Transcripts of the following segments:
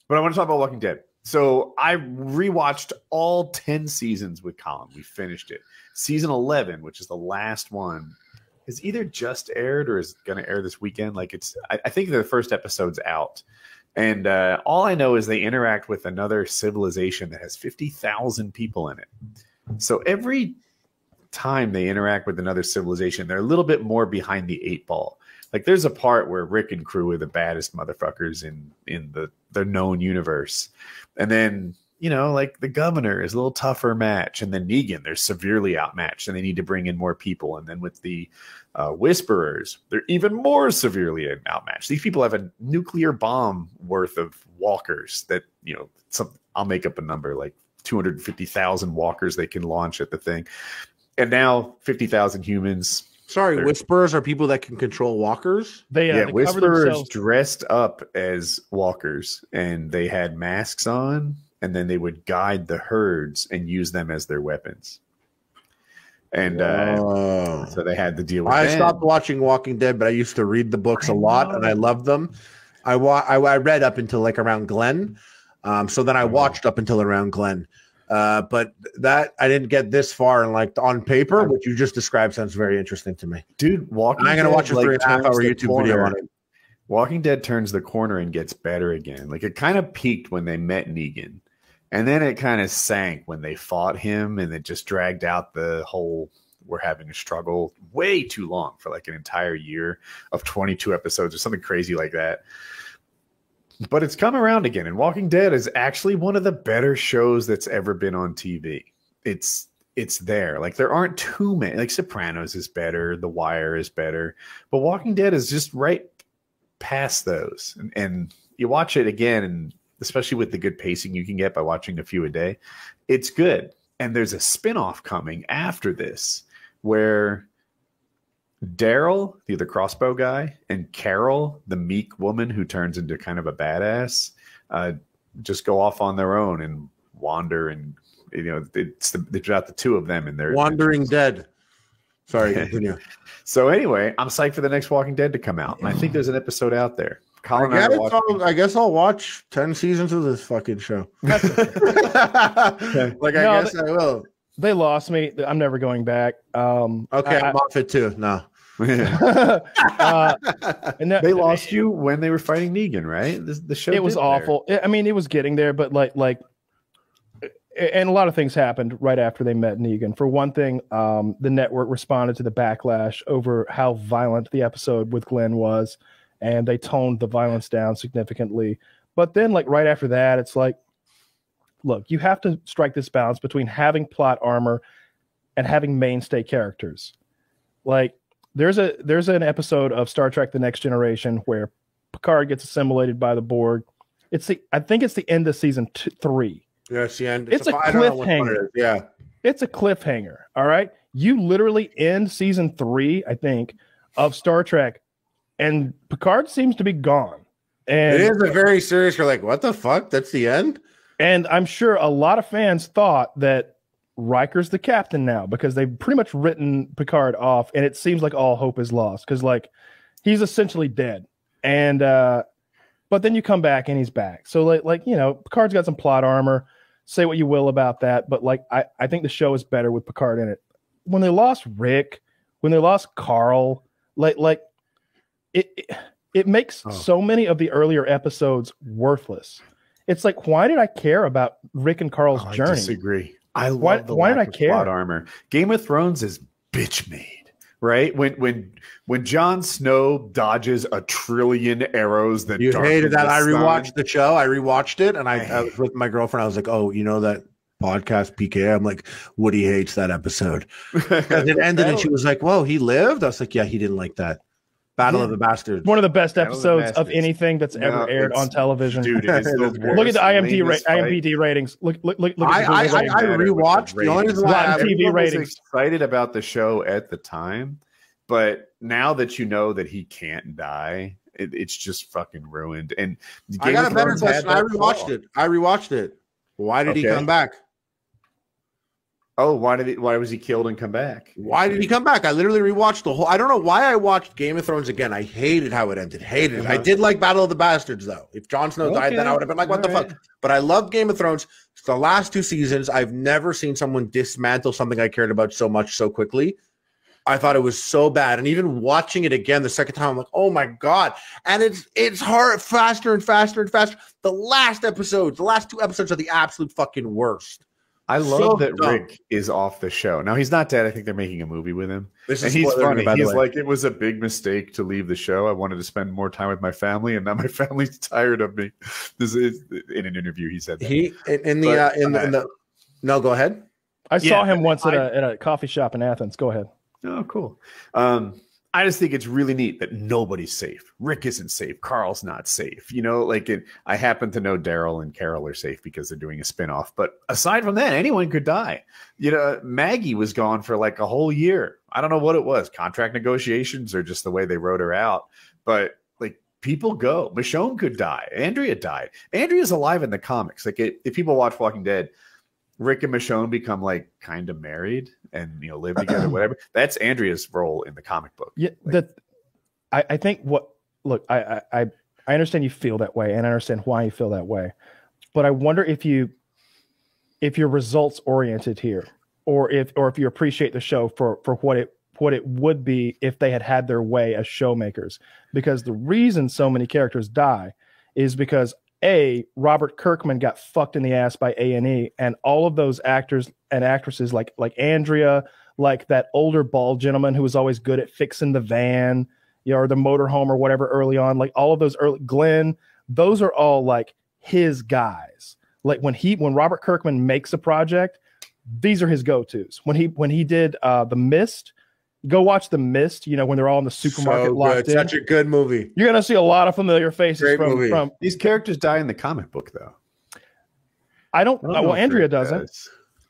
But I want to talk about Walking Dead. So I rewatched all 10 seasons with Colin. We finished it. Season 11, which is the last one, is either just aired or is going to air this weekend. Like I think the first episode's out. And all I know is they interact with another civilization that has 50,000 people in it. So every time they interact with another civilization, they're a little bit more behind the 8 ball. Like there's a part where Rick and crew are the baddest motherfuckers in the known universe. And then, you know, like the governor is a little tougher match. And then Negan, they're severely outmatched and they need to bring in more people. And then with the Whisperers, they're even more severely outmatched. These people have a nuclear bomb worth of walkers that, you know, I'll make up a number like 250,000 walkers they can launch at the thing. And now 50,000 humans. Sorry, Whisperers are people that can control walkers? They Whisperers dressed up as walkers, and they had masks on, and then they would guide the herds and use them as their weapons. And so they had to deal with I stopped watching Walking Dead, but I used to read the books a lot, and I loved them. I read up until like around Glen. So then I watched up until around Glen. But that I didn't get this far, and like on paper, what you just described sounds very interesting to me, dude. I'm going to watch a 3.5-hour YouTube video on it. Walking Dead turns the corner and gets better again. Like it kind of peaked when they met Negan, and then it kind of sank when they fought him, and it just dragged out the whole. We're having a struggle way too long for like an entire year of 22 episodes or something crazy like that. But it's come around again, and Walking Dead is actually one of the better shows that's ever been on TV. It's there. Like there aren't too many. Like Sopranos is better, The Wire is better, but Walking Dead is just right past those. And you watch it again, and especially with the good pacing you can get by watching a few a day, it's good. And there's a spinoff coming after this where Daryl, the crossbow guy, and Carol, the meek woman who turns into kind of a badass, just go off on their own and wander. And you know, they've got the two of them in their Wandering Dead. Sorry, continue. So anyway, I'm psyched for the next Walking Dead to come out, and I think there's an episode out there. Colin, I guess I'll watch 10 seasons of this fucking show. Like I guess I will. They lost me. I'm never going back. Okay, I'm off it too. No. And they lost you when they were fighting Negan, right? The show. It was awful. I mean, it was getting there, but like, and a lot of things happened right after they met Negan. For one thing, the network responded to the backlash over how violent the episode with Glen was, and they toned the violence down significantly. But then, like right after that, it's like, look, you have to strike this balance between having plot armor and having mainstay characters. Like there's an episode of Star Trek: The Next Generation where Picard gets assimilated by the Borg. I think it's the end of season 3. Yeah, it's the end. It's a cliffhanger. Yeah, it's a cliffhanger. All right, you literally end season 3, I think, of Star Trek, and Picard seems to be gone. And it is a very serious. You're like, what the fuck? That's the end. And I'm sure a lot of fans thought that Riker's the captain now because they've pretty much written Picard off, and it seems like all hope is lost because like he's essentially dead. And but then you come back and he's back. So like you know, Picard's got some plot armor. Say what you will about that, but like I think the show is better with Picard in it. When they lost Rick, when they lost Carl, like it makes so many of the earlier episodes worthless. It's like, why did I care about Rick and Carl's journey? I disagree. I love the lack of plot armor. Game of Thrones is bitch made, right? When Jon Snow dodges a trillion arrows that you hated that. I rewatched the show. I rewatched it, and I was with my girlfriend. I was like, oh, you know that podcast PKA? I'm like, Woody hates that episode. And it ended, and she was like, whoa, he lived? I was like, yeah, he didn't like that. Battle of the Bastards. One of the best episodes of anything that's ever aired on television. Dude, it is the worst. Look at the IMDb ratings. Look. I rewatched. The only reason why I was excited about the show at the time, but now that you know that he can't die, it's just fucking ruined. And I got a better question. I rewatched it. Why did he come back? Oh, why was he killed and come back? Why did he come back? I literally rewatched the whole. I don't know why I watched Game of Thrones again. I hated how it ended. Hated it. I did like Battle of the Bastards though. If Jon Snow died, then I would have been like, "What the fuck?" But I loved Game of Thrones. It's the last 2 seasons. I've never seen someone dismantle something I cared about so much so quickly. I thought it was so bad, and even watching it again the second time, I'm like, "Oh my god!" And it's hard, faster and faster and faster. The last 2 episodes are the absolute fucking worst. I love that dumb. Rick is off the show. Now, he's not dead. I think they're making a movie with him. And he's funny. He's like, it was a big mistake to leave the show. I wanted to spend more time with my family, and now my family's tired of me. This is in an interview. He said that. No, go ahead. I saw him once at a coffee shop in Athens. Go ahead. Oh, cool. I just think it's really neat that nobody's safe. Rick isn't safe. Carl's not safe. You know, I happen to know Daryl and Carol are safe because they're doing a spinoff. But aside from that, anyone could die. You know, Maggie was gone for like a whole year. I don't know what it was, contract negotiations or just the way they wrote her out. But like people go. Michonne could die. Andrea died. Andrea's alive in the comics. Like if people watch Walking Dead, Rick and Michonne become like kind of married and, you know, live together, whatever. That's Andrea's role in the comic book. Yeah. I think I understand you feel that way and I understand why you feel that way, but I wonder if you're results oriented here or if you appreciate the show for what it would be if they had their way as showmakers, because the reason so many characters die is because Robert Kirkman got fucked in the ass by A&E, and all of those actors and actresses like Andrea, like that older bald gentleman who was always good at fixing the van, you know, or the motorhome or whatever early on, like all of those early Glen, those are all like his guys. Like when Robert Kirkman makes a project, these are his go-tos. When he did The Mist, go watch The Mist, you know, when they're all in the supermarket locked in. Such a good movie. You're going to see a lot of familiar faces from these characters die in the comic book, though. I don't well, Andrea doesn't.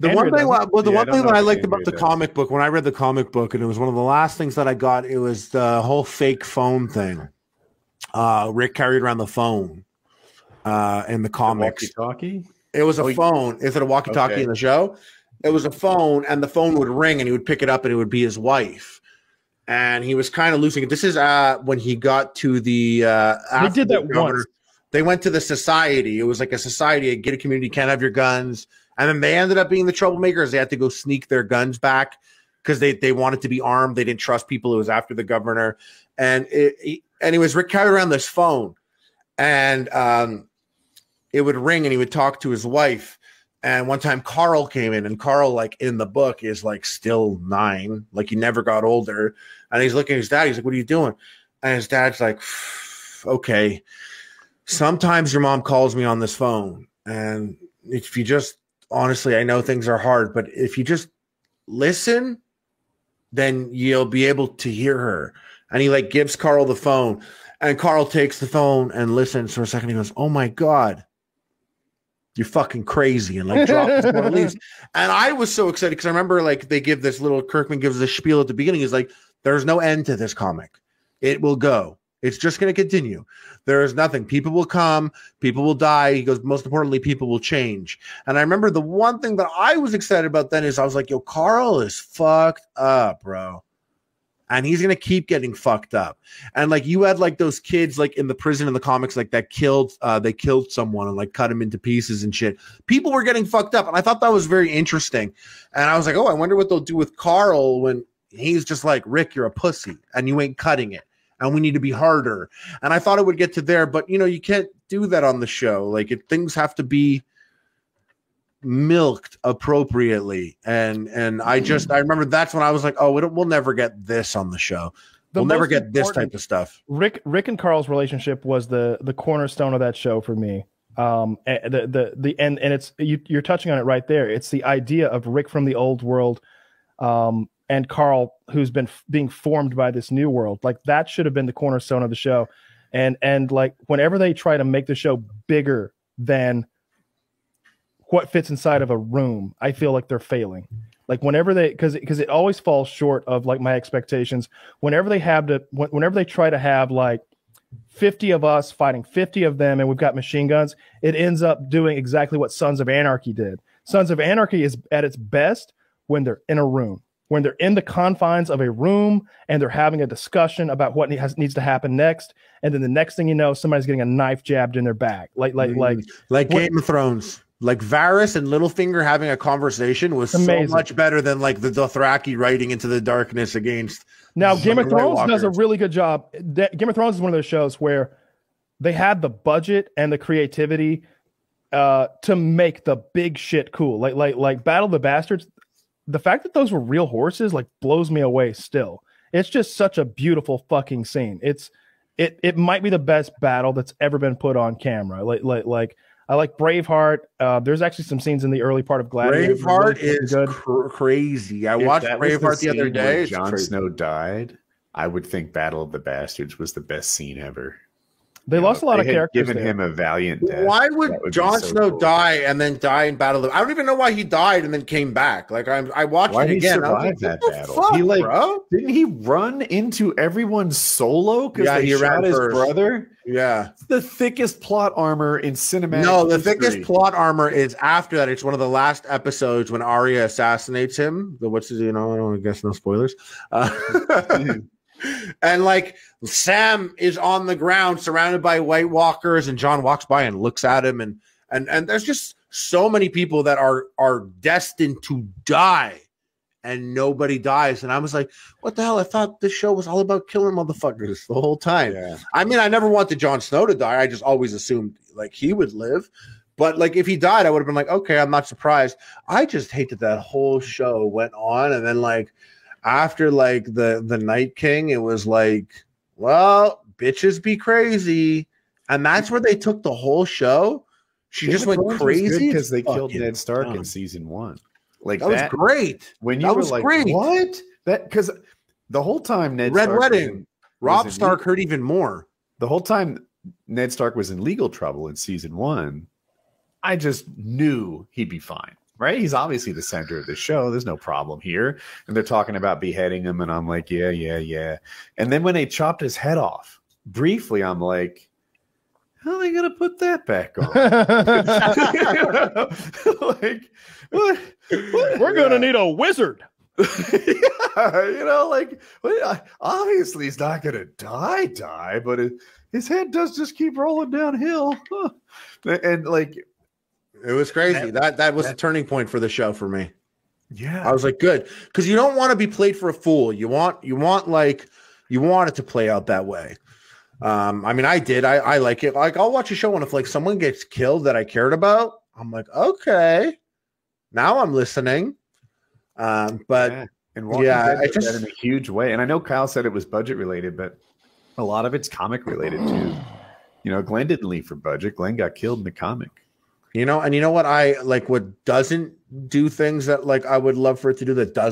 The one thing that I liked about the comic book, when I read the comic book, and it was one of the last things that I got, it was the whole fake phone thing. Rick carried around the phone in the comics. Walkie-talkie? It was a phone. Is it a walkie-talkie in the show? It was a phone, and the phone would ring, and he would pick it up, and it would be his wife. And he was kind of losing it. This is when he got to the they did that once. They went to the society. It was like a society, a gated community, can't have your guns. And then they ended up being the troublemakers. They had to go sneak their guns back because they wanted to be armed. They didn't trust people. It was after the governor. And anyways, Rick carried around this phone, and it would ring, and he would talk to his wife. And one time Carl came in, and Carl, like in the book, is like still 9, like he never got older. And he's looking at his dad. He's like, "What are you doing?" And his dad's like, "Okay, sometimes your mom calls me on this phone. And if you just, honestly, I know things are hard, but if you just listen, then you'll be able to hear her." And he like gives Carl the phone, and Carl takes the phone and listens for a second. He goes, "Oh my God, you're fucking crazy," and like drops his phone, leaves. And I was so excited because I remember like they give this little, Kirkman gives this spiel at the beginning. He's like, "There's no end to this comic. It will go. It's just going to continue. There is nothing. People will come. People will die." He goes, "Most importantly, people will change." And I remember the one thing that I was excited about then is I was like, "Yo, Carl is fucked up, bro. And he's going to keep getting fucked up." And like you had like those kids like in the prison in the comics, like that they killed someone and like cut him into pieces and shit. People were getting fucked up. And I thought that was very interesting. And I was like, oh, I wonder what they'll do with Carl when he's just like, "Rick, you're a pussy and you ain't cutting it. And we need to be harder." And I thought it would get to there, but you know, you can't do that on the show. Like things have to be milked appropriately. And I remember that's when I was like, oh, we'll never get this on the show. We'll never get this type of stuff. Rick and Carl's relationship was the cornerstone of that show for me. And it's you're touching on it right there. It's the idea of Rick from the old world, and Carl, who's being formed by this new world. Like that should have been the cornerstone of the show. And like whenever they try to make the show bigger than what fits inside of a room, I feel like they're failing. Like whenever because it always falls short of like my expectations. Whenever they try to have like 50 of us fighting 50 of them and we've got machine guns, it ends up doing exactly what Sons of Anarchy did. Sons of Anarchy is at its best when they're in a room, when they're in the confines of a room and they're having a discussion about what needs to happen next. And then the next thing you know, somebody's getting a knife jabbed in their back. Like Game of Thrones. Like Varys and Littlefinger having a conversation was amazing. So much better than like the Dothraki riding into the darkness against. Now, Game of Thrones does a really good job. Game of Thrones is one of those shows where they had the budget and the creativity to make the big shit cool. Like Battle of the Bastards. The fact that those were real horses like blows me away still. It's just such a beautiful fucking scene. It might be the best battle that's ever been put on camera. Like I like Braveheart. There's actually some scenes in the early part of Gladiator. Braveheart is crazy. I watched Braveheart the other day. Jon Snow died. I would think Battle of the Bastards was the best scene ever. They lost a lot of characters. Given him a valiant death. Why would Jon Snow die and then die in Battle of? I don't even know why he died and then came back. Like I watched it again. Survive that battle? Fuck, didn't he run into everyone solo? Because he shot his brother. Yeah, it's the thickest plot armor in cinematic. No, the thickest plot armor is after that. It's one of the last episodes when Arya assassinates him. I don't guess no spoilers. And like Sam is on the ground surrounded by White Walkers, and John walks by and looks at him, and there's just so many people that are destined to die, and nobody dies. And I was like, what the hell? I thought this show was all about killing motherfuckers the whole time. Yeah. I mean, I never wanted Jon Snow to die. I just always assumed like he would live. But like if he died, I would have been like, okay, I'm not surprised. I just hate that whole show went on, and then like after like the Night King, it was like, well, bitches be crazy, and that's where they took the whole show. She just went crazy because they killed Ned Stark in season 1. Like that was great. When you were like, great. What? That because the whole time Ned Red Stark Wedding, Robb Stark hurt even more. The whole time Ned Stark was in legal trouble in season 1, I just knew he'd be fine. Right? He's obviously the center of the show. There's no problem here. And they're talking about beheading him. And I'm like, yeah. And then when they chopped his head off, briefly, I'm like, how are they going to put that back on? Like, what? We're going to need a wizard. Obviously he's not going to die, but his head does just keep rolling downhill. And like, it was crazy. That was a turning point for the show for me. Yeah. I was like, good. Because you don't want to be played for a fool. You want it to play out that way. I mean, I did. I like it. Like, I'll watch a show and if like someone gets killed that I cared about, I'm like, okay, now I'm listening. And Walking Dead did that in a huge way. And I know Kyle said it was budget related, but a lot of it's comic related too. Glenn didn't leave for budget. Glenn got killed in the comic. And you know what I like? What doesn't do things that like I would love for it to do that doesn't.